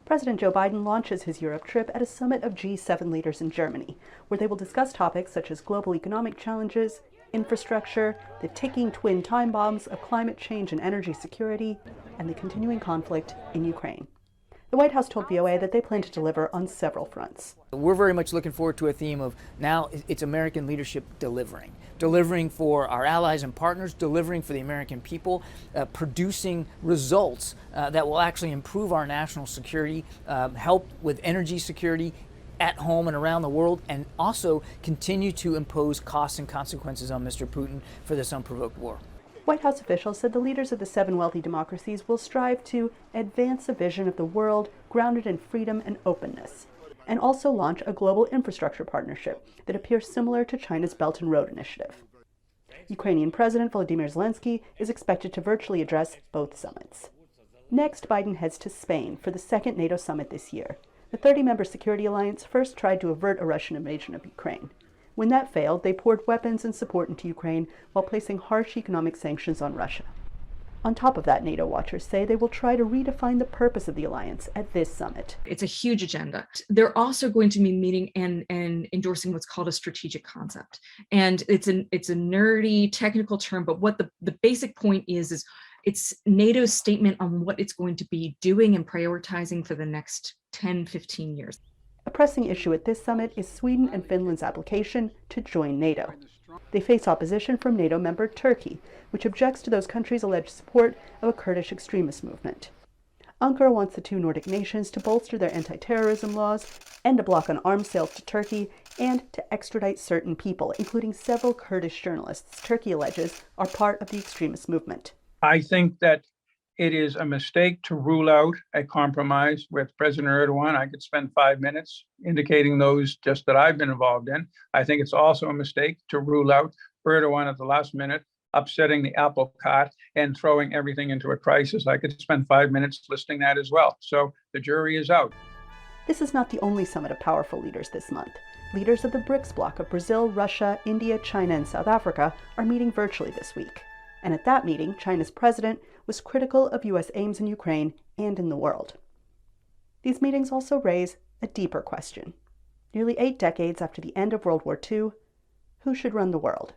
President Joe Biden launches his Europe trip at a summit of G7 leaders in Germany, where they will discuss topics such as global economic challenges, infrastructure, the ticking twin time bombs of climate change and energy security, and the continuing conflict in Ukraine. The White House told VOA that they plan to deliver on several fronts. We're very much looking forward to a theme of now it's American leadership delivering for our allies and partners, delivering for the American people, producing results that will actually improve our national security, help with energy security at home and around the world, and also continue to impose costs and consequences on Mr. Putin for this unprovoked war. White House officials said the leaders of the 7 wealthy democracies will strive to advance a vision of the world grounded in freedom and openness, and also launch a global infrastructure partnership that appears similar to China's Belt and Road Initiative. Ukrainian President Volodymyr Zelensky is expected to virtually address both summits. Next, Biden heads to Spain for the second NATO summit this year. The 30-member security alliance first tried to avert a Russian invasion of Ukraine. When that failed, they poured weapons and support into Ukraine while placing harsh economic sanctions on Russia. On top of that, NATO watchers say they will try to redefine the purpose of the alliance at this summit. It's a huge agenda. They're also going to be meeting and endorsing what's called a strategic concept. And it's a nerdy technical term, but what the basic point is it's NATO's statement on what it's going to be doing and prioritizing for the next 10, 15 years. A pressing issue at this summit is Sweden and Finland's application to join NATO. They face opposition from NATO member Turkey, which objects to those countries' alleged support of a Kurdish extremist movement. Ankara wants the 2 Nordic nations to bolster their anti-terrorism laws, end a block on arms sales to Turkey, and to extradite certain people, including several Kurdish journalists Turkey alleges are part of the extremist movement. I think that it is a mistake to rule out a compromise with President Erdogan. I could spend 5 minutes indicating those just that I've been involved in. I think it's also a mistake to rule out Erdogan at the last minute, upsetting the apple cart and throwing everything into a crisis. I could spend 5 minutes listing that as well. So the jury is out. This is not the only summit of powerful leaders this month. Leaders of the BRICS bloc of Brazil, Russia, India, China, and South Africa are meeting virtually this week. And at that meeting, China's president was critical of U.S. aims in Ukraine and in the world. These meetings also raise a deeper question. Nearly 8 decades after the end of World War II, who should run the world?